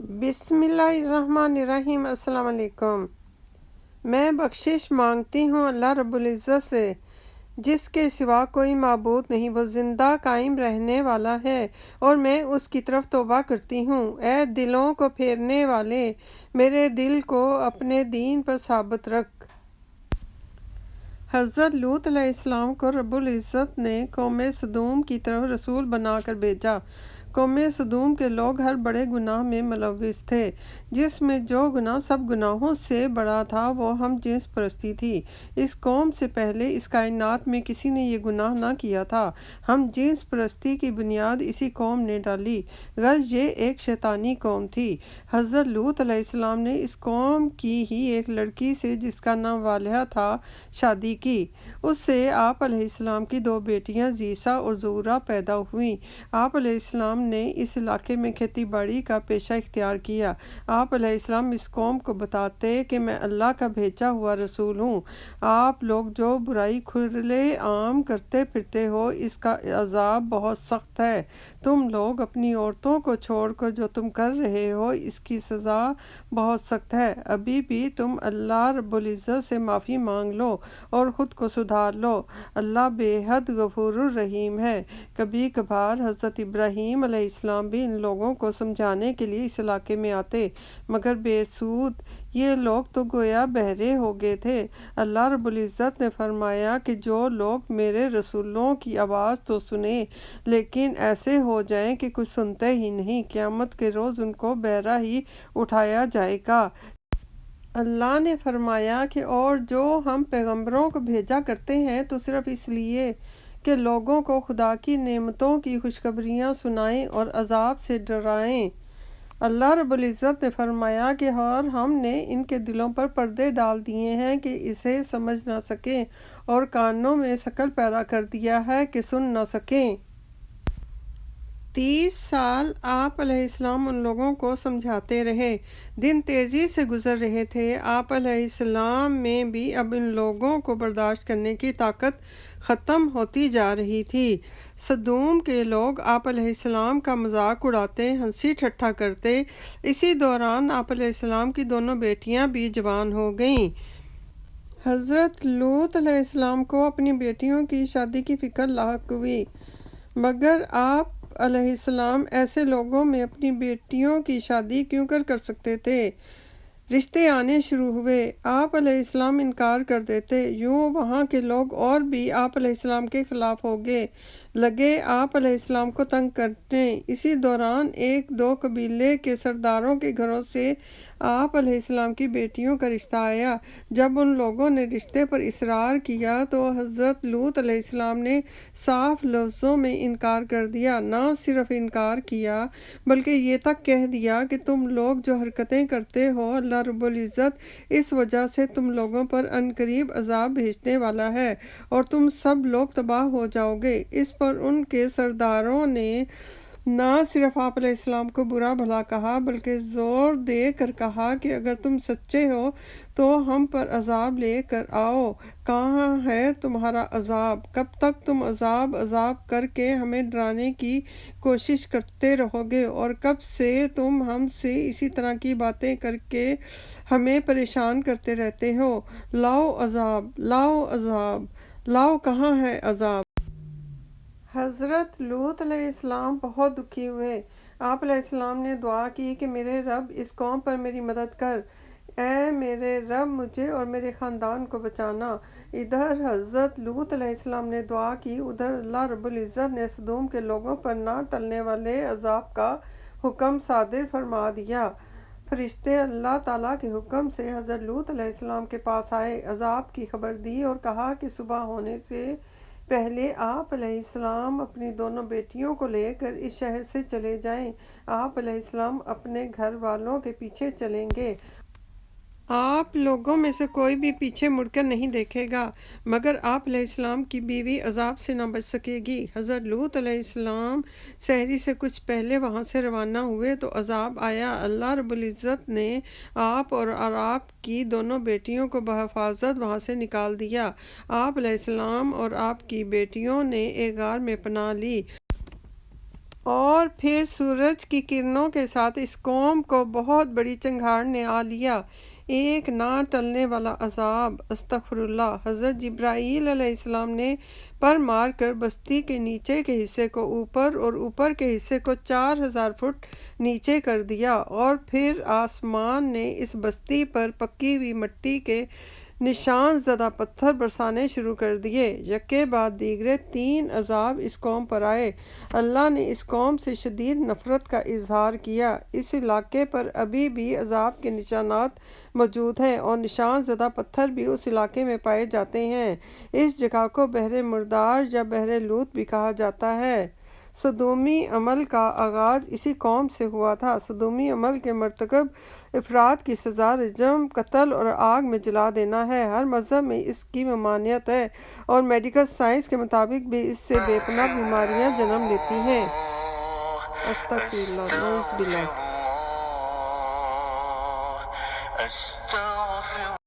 بسم اللہ الرحمن الرحیم۔ السلام علیکم۔ میں بخشش مانگتی ہوں اللہ رب العزت سے جس کے سوا کوئی معبود نہیں، وہ زندہ قائم رہنے والا ہے، اور میں اس کی طرف توبہ کرتی ہوں۔ اے دلوں کو پھیرنے والے، میرے دل کو اپنے دین پر ثابت رکھ۔ حضرت لوط علیہ السلام کو رب العزت نے قوم سدوم کی طرف رسول بنا کر بھیجا۔ قوم سدوم کے لوگ ہر بڑے گناہ میں ملوث تھے، جس میں جو گناہ سب گناہوں سے بڑا تھا وہ ہم جنس پرستی تھی۔ اس قوم سے پہلے اس کائنات میں کسی نے یہ گناہ نہ کیا تھا۔ ہم جنس پرستی کی بنیاد اسی قوم نے ڈالی، غرض یہ ایک شیطانی قوم تھی۔ حضرت لوط علیہ السلام نے اس قوم کی ہی ایک لڑکی سے جس کا نام والہہ تھا شادی کی۔ اس سے آپ علیہ السلام کی دو بیٹیاں زیسا اور زورا پیدا ہوئیں۔ آپ علیہ السلام نے اس علاقے میں کھیتی باڑی کا پیشہ اختیار کیا۔ آپ علیہ السلام اس قوم کو بتاتے کہ میں اللہ کا بھیجا ہوا رسول ہوں۔ آپ لوگ جو برائی کھلے عام کرتے پھرتے ہو، اس کا عذاب بہت سخت ہے۔ تم لوگ اپنی عورتوں کو چھوڑ کر جو تم کر رہے ہو، اس کی سزا بہت سخت ہے۔ ابھی بھی تم اللہ رب العزت سے معافی مانگ لو اور خود کو سدھار لو، اللہ بے حد غفور الرحیم ہے۔ کبھی کبھار حضرت ابراہیم علیہ السلام بھی ان لوگوں کو سمجھانے کے لیے اس علاقے میں آتے، مگر بے سود، یہ لوگ تو گویا بہرے ہو گئے تھے۔ اللہ رب العزت نے فرمایا کہ جو لوگ میرے رسولوں کی آواز تو سنیں لیکن ایسے ہو جائیں کہ کچھ سنتے ہی نہیں، قیامت کے روز ان کو بہرا ہی اٹھایا جائے گا۔ اللہ نے فرمایا کہ اور جو ہم پیغمبروں کو بھیجا کرتے ہیں تو صرف اس لیے کہ لوگوں کو خدا کی نعمتوں کی خوشخبریاں سنائیں اور عذاب سے ڈرائیں۔ اللہ رب العزت نے فرمایا کہ اور ہم نے ان کے دلوں پر پردے ڈال دیے ہیں کہ اسے سمجھ نہ سکیں، اور کانوں میں شکل پیدا کر دیا ہے کہ سن نہ سکیں۔ 30 سال آپ علیہ السلام ان لوگوں کو سمجھاتے رہے۔ دن تیزی سے گزر رہے تھے۔ آپ علیہ السلام میں بھی اب ان لوگوں کو برداشت کرنے کی طاقت ختم ہوتی جا رہی تھی۔ سدوم کے لوگ آپ علیہ السلام کا مذاق اڑاتے، ہنسی ٹھٹھا کرتے۔ اسی دوران آپ علیہ السلام کی دونوں بیٹیاں بھی جوان ہو گئیں۔ حضرت لوط علیہ السلام کو اپنی بیٹیوں کی شادی کی فکر لاحق ہوئی، مگر آپ علیہ السلام ایسے لوگوں میں اپنی بیٹیوں کی شادی کیوں کر سکتے تھے؟ رشتے آنے شروع ہوئے، آپ علیہ السلام انکار کر دیتے۔ یوں وہاں کے لوگ اور بھی آپ علیہ السلام کے خلاف ہو گئے، لگے آپ علیہ السلام کو تنگ کرنے۔ اسی دوران ایک دو قبیلے کے سرداروں کے گھروں سے آپ علیہ السلام کی بیٹیوں کا رشتہ آیا۔ جب ان لوگوں نے رشتے پر اصرار کیا تو حضرت لوط علیہ السلام نے صاف لفظوں میں انکار کر دیا۔ نہ صرف انکار کیا بلکہ یہ تک کہہ دیا کہ تم لوگ جو حرکتیں کرتے ہو، اللہ رب العزت اس وجہ سے تم لوگوں پر عنقریب عذاب بھیجنے والا ہے اور تم سب لوگ تباہ ہو جاؤ گے۔ اس پر ان کے سرداروں نے نہ صرف آپ علیہ السلام کو برا بھلا کہا بلکہ زور دے کر کہا کہ اگر تم سچے ہو تو ہم پر عذاب لے کر آؤ۔ کہاں ہے تمہارا عذاب؟ کب تک تم عذاب کر کے ہمیں ڈرانے کی کوشش کرتے رہو گے، اور کب سے تم ہم سے اسی طرح کی باتیں کر کے ہمیں پریشان کرتے رہتے ہو؟ لاؤ عذاب، لاؤ عذاب، لاؤ، کہاں ہے عذاب؟ حضرت لوط علیہ السلام بہت دکھی ہوئے۔ آپ علیہ السلام نے دعا کی کہ میرے رب اس قوم پر میری مدد کر، اے میرے رب مجھے اور میرے خاندان کو بچانا۔ ادھر حضرت لوط علیہ السلام نے دعا کی، ادھر اللہ رب العزت نے سدوم کے لوگوں پر نہ ٹلنے والے عذاب کا حکم صادر فرما دیا۔ فرشتے اللہ تعالیٰ کے حکم سے حضرت لوط علیہ السلام کے پاس آئے، عذاب کی خبر دی اور کہا کہ صبح ہونے سے پہلے آپ علیہ السلام اپنی دونوں بیٹیوں کو لے کر اس شہر سے چلے جائیں۔ آپ علیہ السلام اپنے گھر والوں کے پیچھے چلیں گے۔ آپ لوگوں میں سے کوئی بھی پیچھے مڑ کر نہیں دیکھے گا، مگر آپ علیہ السلام کی بیوی عذاب سے نہ بچ سکے گی۔ حضرت لوط علیہ السلام سحری سے کچھ پہلے وہاں سے روانہ ہوئے تو عذاب آیا۔ اللہ رب العزت نے آپ اور آپ کی دونوں بیٹیوں کو بحفاظت وہاں سے نکال دیا۔ آپ علیہ السلام اور آپ کی بیٹیوں نے ایک غار میں پناہ لی۔ اور پھر سورج کی کرنوں کے ساتھ اس قوم کو بہت بڑی چنگھاڑ نے آ لیا، ایک نہ ٹلنے والا عذاب۔ استغفر اللہ۔ حضرت جبرائیل علیہ السلام نے پر مار کر بستی کے نیچے کے حصے کو اوپر اور اوپر کے حصے کو 4000 فٹ نیچے کر دیا، اور پھر آسمان نے اس بستی پر پکی ہوئی مٹی کے نشان زدہ پتھر برسانے شروع کر دیے۔ یکے بعد دیگرے 3 عذاب اس قوم پر آئے۔ اللہ نے اس قوم سے شدید نفرت کا اظہار کیا۔ اس علاقے پر ابھی بھی عذاب کے نشانات موجود ہیں، اور نشان زدہ پتھر بھی اس علاقے میں پائے جاتے ہیں۔ اس جگہ کو بحر مردار یا بحر لوط بھی کہا جاتا ہے۔ سدومی عمل کا آغاز اسی قوم سے ہوا تھا۔ سدومی عمل کے مرتکب افراد کی سزا رجم، قتل اور آگ میں جلا دینا ہے۔ ہر مذہب میں اس کی ممانعت ہے، اور میڈیکل سائنس کے مطابق بھی اس سے بے پناہ بیماریاں جنم لیتی ہیں۔ استغفر اللہ، نعوذ باللہ۔